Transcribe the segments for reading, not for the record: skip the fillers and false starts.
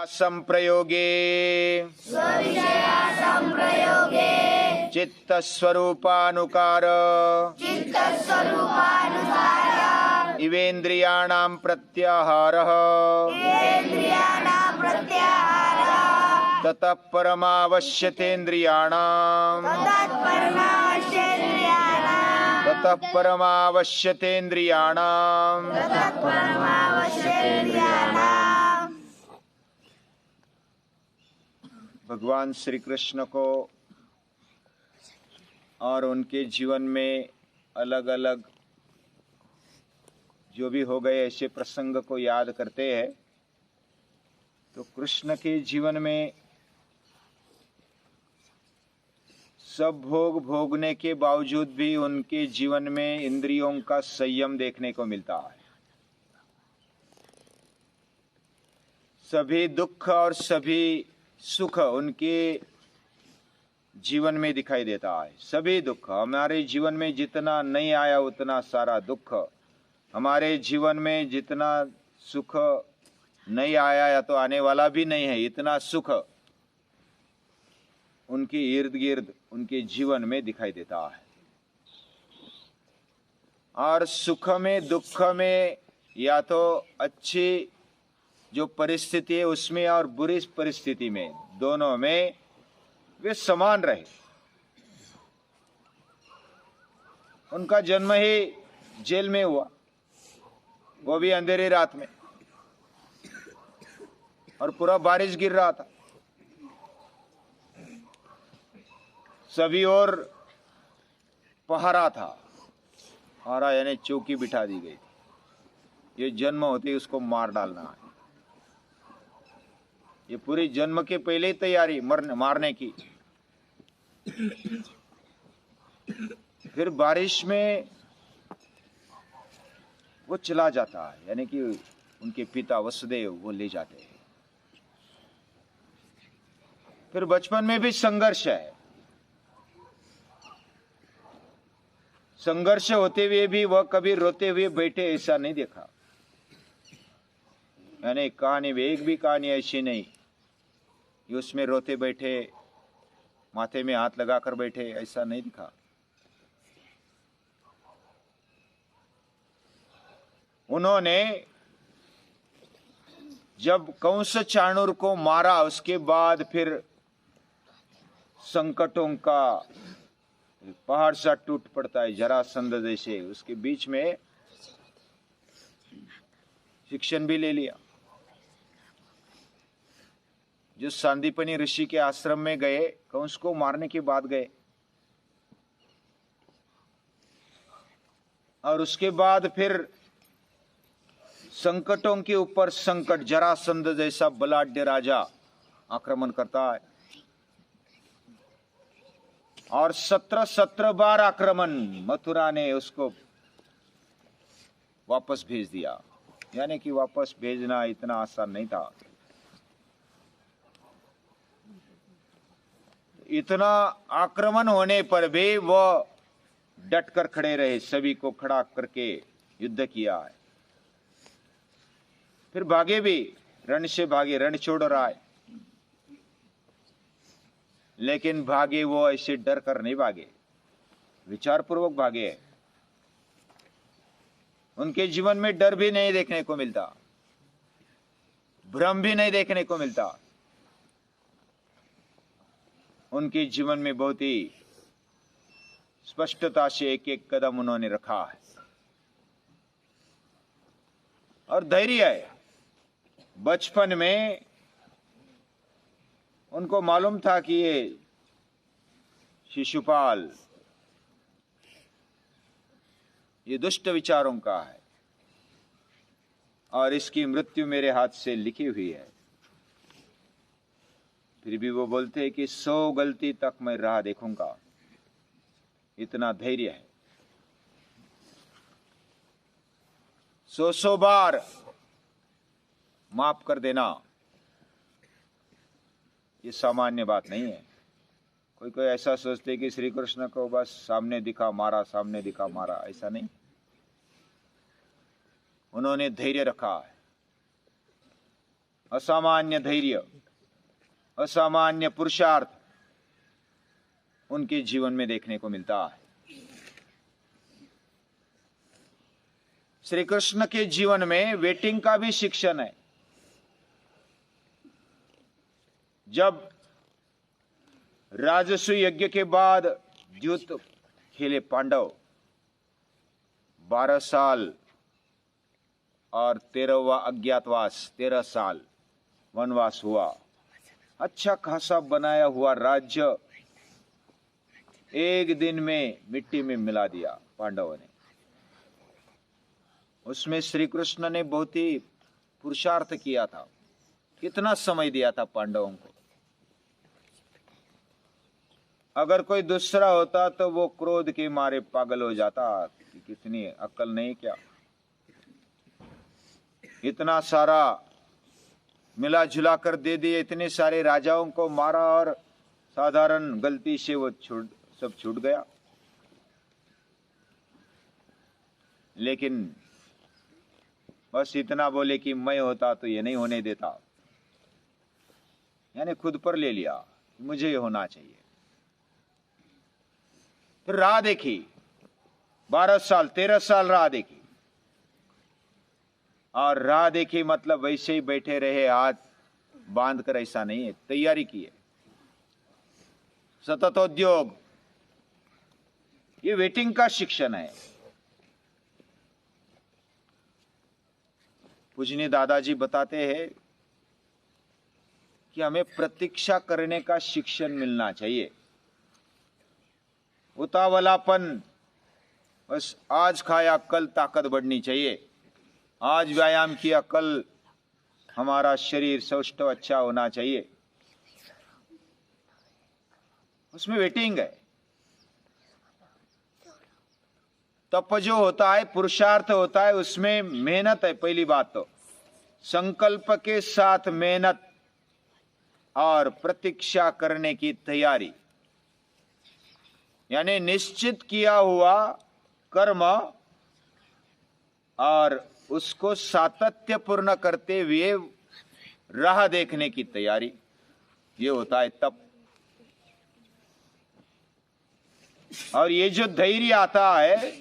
संप्रयोगे चित्तस्वरूपानुकार इवेन्द्रियाणां प्रत्याहारः ततः परमावश्यतेन्द्रियाणां भगवान श्री कृष्ण को और उनके जीवन में अलग अलग जो भी हो गए ऐसे प्रसंग को याद करते हैं तो कृष्ण के जीवन में सब भोग भोगने के बावजूद भी उनके जीवन में इंद्रियों का संयम देखने को मिलता है। सभी दुख और सभी सुख उनके जीवन में दिखाई देता है। सभी दुख हमारे जीवन में जितना नहीं आया उतना सारा दुख, हमारे जीवन में जितना सुख नहीं आया या तो आने वाला भी नहीं है, इतना सुख उनके इर्द गिर्द उनके जीवन में दिखाई देता है। और सुख में दुख में या तो अच्छी जो परिस्थिति है उसमें और बुरी परिस्थिति में, दोनों में वे समान रहे। उनका जन्म ही जेल में हुआ, वो भी अंधेरी रात में, और पूरा बारिश गिर रहा था। सभी ओर पहरा था, पहरा यानी चौकी बिठा दी गई। ये जन्म होते ही उसको मार डालना है। ये पूरी जन्म के पहले ही तैयारी मारने की। फिर बारिश में वो चला जाता है, यानी कि उनके पिता वसुदेव वो ले जाते हैं। फिर बचपन में भी संघर्ष है। संघर्ष होते हुए भी वह कभी रोते हुए बैठे ऐसा नहीं देखा। यानी कहानी में एक भी कहानी ऐसी नहीं कि उसमें रोते बैठे, माथे में हाथ लगाकर बैठे, ऐसा नहीं दिखा। उन्होंने जब कंस चाणूर को मारा उसके बाद फिर संकटों का पहाड़ सा टूट पड़ता है जरासंध जैसे, उसके बीच में शिक्षण भी ले लिया। जो सांदीपनी ऋषि के आश्रम में गए, कंस को मारने के बाद गए, और उसके बाद फिर संकटों के ऊपर संकट, जरासंध जैसा बलाढ्य राजा आक्रमण करता है और 17 बार आक्रमण मथुरा ने उसको वापस भेज दिया। यानी कि वापस भेजना इतना आसान नहीं था। इतना आक्रमण होने पर भी वो डट कर खड़े रहे, सभी को खड़ा करके युद्ध किया है। फिर भागे भी, रण से भागे, रण छोड़ रहा है, लेकिन भागे वो ऐसे डर कर नहीं भागे, विचार पूर्वक भागे। उनके जीवन में डर भी नहीं देखने को मिलता, भ्रम भी नहीं देखने को मिलता। उनके जीवन में बहुत ही स्पष्टता से एक एक कदम उन्होंने रखा है और धैर्य है। बचपन में उनको मालूम था कि ये शिशुपाल ये दुष्ट विचारों का है और इसकी मृत्यु मेरे हाथ से लिखी हुई है। फिर भी वो बोलते हैं कि 100 गलती तक मैं राह देखूंगा। इतना धैर्य है। 100 बार माफ कर देना ये सामान्य बात नहीं है। कोई कोई ऐसा सोचते कि श्री कृष्ण को बस सामने दिखा मारा, सामने दिखा मारा, ऐसा नहीं। उन्होंने धैर्य रखा है। असामान्य धैर्य, असामान्य पुरुषार्थ उनके जीवन में देखने को मिलता है। श्री कृष्ण के जीवन में वेटिंग का भी शिक्षण है। जब राजस्व यज्ञ के बाद युद्ध खेले पांडव, 12 साल और 13वां अज्ञातवास, 13 साल वनवास हुआ। अच्छा खासा बनाया हुआ राज्य एक दिन में मिट्टी में मिला दिया पांडवों ने। उसमें श्री कृष्ण ने बहुत ही पुरुषार्थ किया था। कितना समय दिया था पांडवों को। अगर कोई दूसरा होता तो वो क्रोध के मारे पागल हो जाता कि कितनी अक्ल नहीं क्या, इतना सारा मिला जुला कर दे दिए, इतने सारे राजाओं को मारा और साधारण गलती से वो सब छूट गया। लेकिन बस इतना बोले कि मैं होता तो ये नहीं होने देता, यानी खुद पर ले लिया, मुझे ये होना चाहिए। फिर राह देखी, 12 साल 13 साल राह देखी। और राह देखी मतलब वैसे ही बैठे रहे हाथ बांध कर, ऐसा नहीं है, तैयारी की है। सततोद्योग, ये वेटिंग का शिक्षण है। पूजनीय दादाजी बताते हैं कि हमें प्रतीक्षा करने का शिक्षण मिलना चाहिए। उतावलापन, बस आज खाया कल ताकत बढ़नी चाहिए, आज व्यायाम किया कल हमारा शरीर सौष्ठव अच्छा होना चाहिए, उसमें वेटिंग है। तप जो होता है, पुरुषार्थ होता है, उसमें मेहनत है। पहली बात तो संकल्प के साथ मेहनत और प्रतीक्षा करने की तैयारी, यानी निश्चित किया हुआ कर्म और उसको सातत्यपूर्ण करते हुए राह देखने की तैयारी, ये होता है तप। और ये जो धैर्य आता है,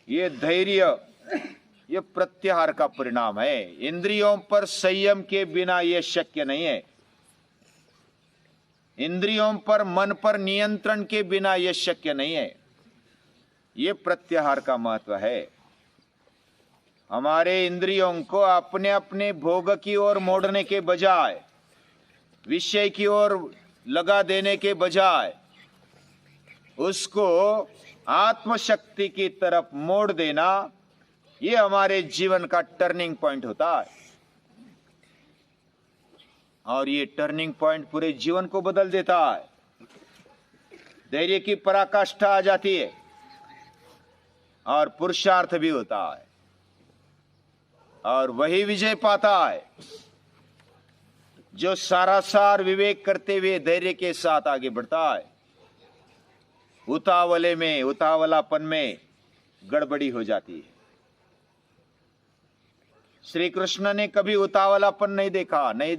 ये धैर्य ये प्रत्याहार का परिणाम है। इंद्रियों पर संयम के बिना ये शक्य नहीं है। इंद्रियों पर, मन पर नियंत्रण के बिना यह शक्य नहीं है। ये प्रत्याहार का महत्व है। हमारे इंद्रियों को अपने अपने भोग की ओर मोड़ने के बजाय, विषय की ओर लगा देने के बजाय, उसको आत्मशक्ति की तरफ मोड़ देना, ये हमारे जीवन का टर्निंग पॉइंट होता है। और ये टर्निंग पॉइंट पूरे जीवन को बदल देता है। धैर्य की पराकाष्ठा आ जाती है और पुरुषार्थ भी होता है, और वही विजय पाता है जो सारासार विवेक करते हुए धैर्य के साथ आगे बढ़ता है। उतावले में, उतावलापन में गड़बड़ी हो जाती है। श्री कृष्ण ने कभी उतावलापन नहीं देखा, नहीं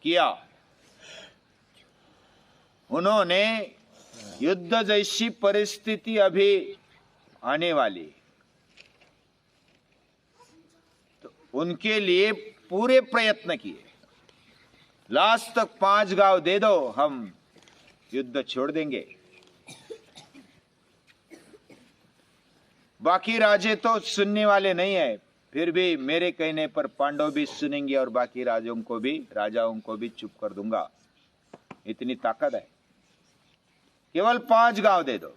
किया। उन्होंने युद्ध जैसी परिस्थिति अभी आने वाली, तो उनके लिए पूरे प्रयत्न किए। लास्ट तक 5 गांव दे दो, हम युद्ध छोड़ देंगे। बाकी राजे तो सुनने वाले नहीं है, फिर भी मेरे कहने पर पांडव भी सुनेंगे और बाकी राजाओं को भी चुप कर दूंगा। इतनी ताकत है। केवल 5 गांव दे दो,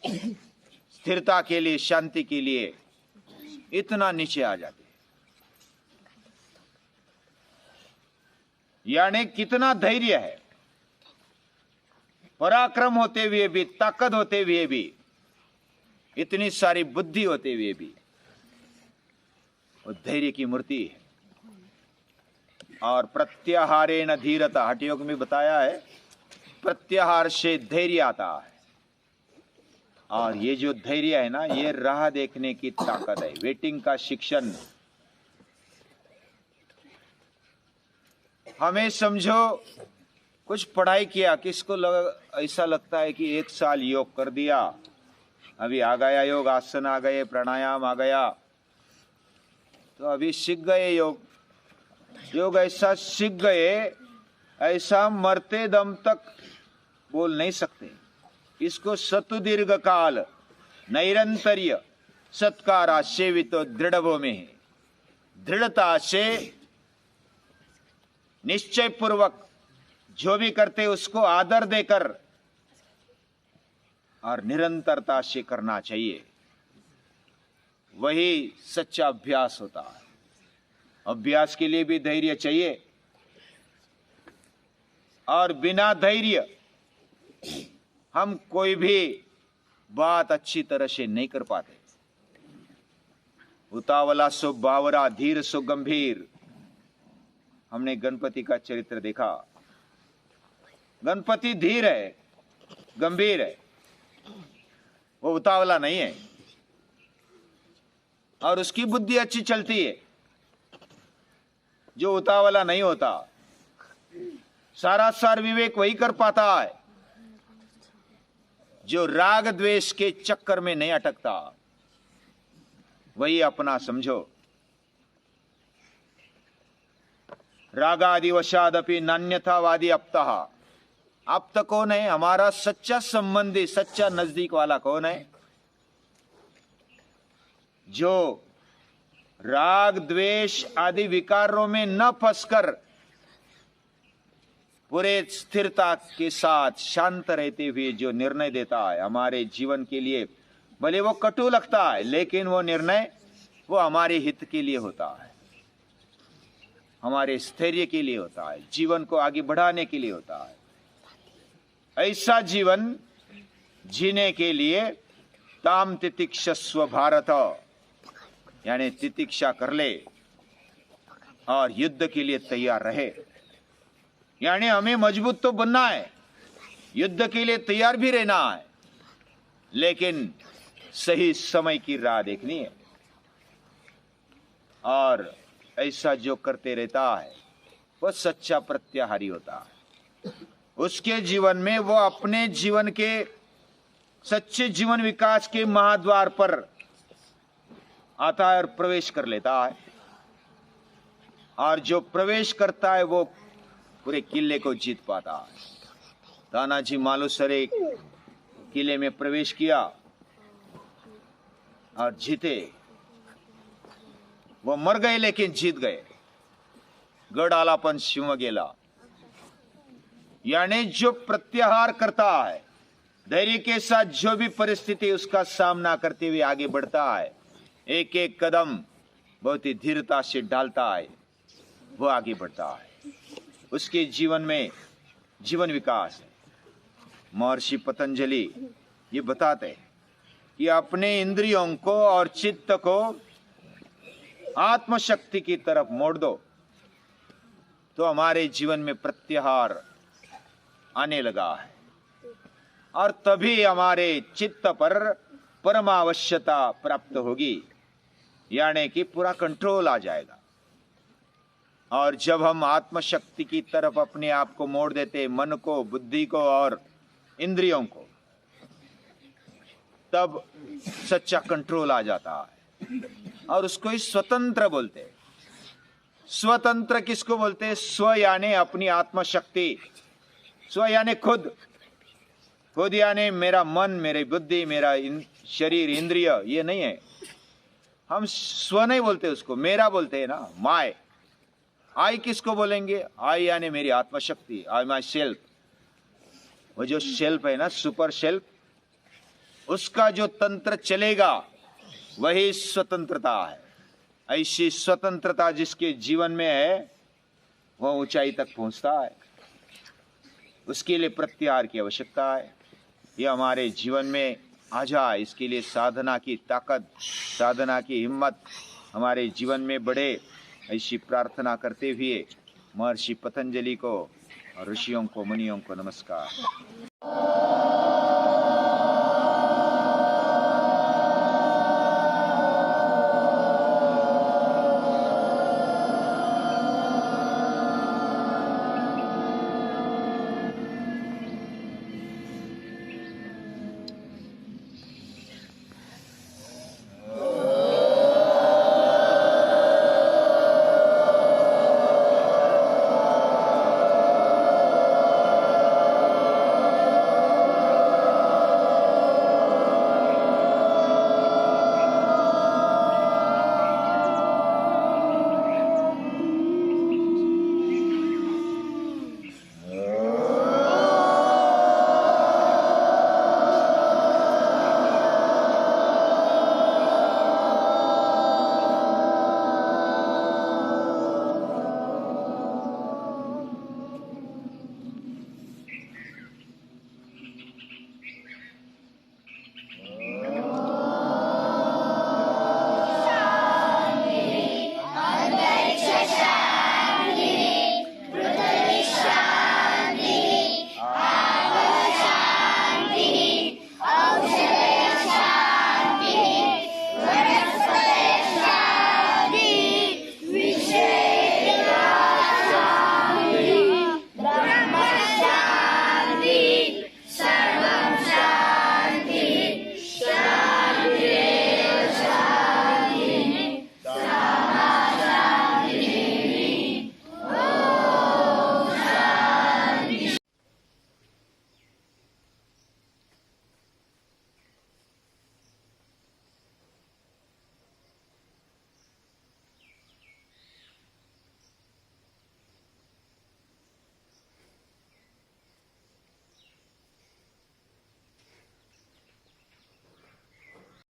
स्थिरता के लिए, शांति के लिए इतना नीचे आ जाते। यानी कितना धैर्य है, पराक्रम होते हुए भी, ताकत होते हुए भी, इतनी सारी बुद्धि होते हुए भी वो धैर्य की मूर्ति है। और प्रत्याहारेण धीरता, हठ योग में बताया है, प्रत्याहार से धैर्य आता है। और ये जो धैर्य है ना, ये राह देखने की ताकत है, वेटिंग का शिक्षण। हमें समझो कुछ पढ़ाई किया, किसको ऐसा लगता है कि 1 साल योग कर दिया, अभी आ गया योग, आसन आ गए, प्राणायाम आ गया, तो अभी सीख गए योग ऐसा सीख गए, ऐसा मरते दम तक बोल नहीं सकते। इसको सतुदीर्घ काल नैरंतर्य सत्कारा सेवितो दृढ़ भूमि है। दृढ़ता से निश्चय पूर्वक जो भी करते उसको आदर देकर और निरंतरता से करना चाहिए, वही सच्चा अभ्यास होता है। अभ्यास के लिए भी धैर्य चाहिए, और बिना धैर्य हम कोई भी बात अच्छी तरह से नहीं कर पाते। उतावला सो बावरा, धीर सो गंभीर। हमने गणपति का चरित्र देखा। गणपति धीर है, गंभीर है, वो उतावला नहीं है, और उसकी बुद्धि अच्छी चलती है। जो उतावला नहीं होता, सारा सार विवेक वही कर पाता है जो राग द्वेष के चक्कर में नहीं अटकता, वही अपना समझो। रागादि वशादपि नान्यथावादी अप्तः। आप्त कौन है? हमारा सच्चा संबंधी, सच्चा नजदीक वाला कौन है? जो राग द्वेष आदि विकारों में न फंसकर पूरे स्थिरता के साथ शांत रहते हुए जो निर्णय देता है हमारे जीवन के लिए, भले वो कटु लगता है, लेकिन वो निर्णय वो हमारे हित के लिए होता है, हमारे स्थैर्य के लिए होता है, जीवन को आगे बढ़ाने के लिए होता है। ऐसा जीवन जीने के लिए ताम तितिक्षस्व भारत, यानी तितिक्षा कर ले और युद्ध के लिए तैयार रहे। यानी हमें मजबूत तो बनना है, युद्ध के लिए तैयार भी रहना है, लेकिन सही समय की राह देखनी है। और ऐसा जो करते रहता है वह सच्चा प्रत्याहारी होता है। उसके जीवन में वो अपने जीवन के सच्चे जीवन विकास के महाद्वार पर आता है और प्रवेश कर लेता है। और जो प्रवेश करता है वो पूरे किले को जीत पाता है। तानाजी मालुसरे किले में प्रवेश किया और जीते। वो मर गए लेकिन जीत गए। गढ़ आलापन शिव गेला। यानी जो प्रत्याहार करता है, धैर्य के साथ जो भी परिस्थिति उसका सामना करते हुए आगे बढ़ता है, एक एक कदम बहुत ही धीरता से डालता है, वो आगे बढ़ता है। उसके जीवन में जीवन विकास है। महर्षि पतंजलि ये बताते हैं कि अपने इंद्रियों को और चित्त को आत्मशक्ति की तरफ मोड़ दो तो हमारे जीवन में प्रत्याहार आने लगा है, और तभी हमारे चित्त पर परमावश्यता प्राप्त होगी, यानी कि पूरा कंट्रोल आ जाएगा। और जब हम आत्मशक्ति की तरफ अपने आप को मोड़ देते, मन को, बुद्धि को और इंद्रियों को, तब सच्चा कंट्रोल आ जाता है। और उसको ही स्वतंत्र बोलते हैं। स्वतंत्र किसको बोलते हैं? स्व यानी अपनी आत्मशक्ति। स्व यानी खुद। खुद यानी मेरा मन, मेरी बुद्धि, मेरा शरीर, इंद्रिय, ये नहीं है। हम स्व नहीं बोलते उसको, मेरा बोलते हैं ना, माय। आई किसको बोलेंगे? आई यानी मेरी आत्मशक्ति, आई माई सेल्फ। वो जो सेल्फ है ना, सुपर सेल्फ, उसका जो तंत्र चलेगा वही स्वतंत्रता है। ऐसी स्वतंत्रता जिसके जीवन में है वह ऊंचाई तक पहुंचता है। उसके लिए प्रत्याहार की आवश्यकता है। यह हमारे जीवन में आ जाए, इसके लिए साधना की ताकत, साधना की हिम्मत हमारे जीवन में बढ़े, ऐसी प्रार्थना करते हुए महर्षि पतंजलि को और ऋषियों को, मुनियों को नमस्कार।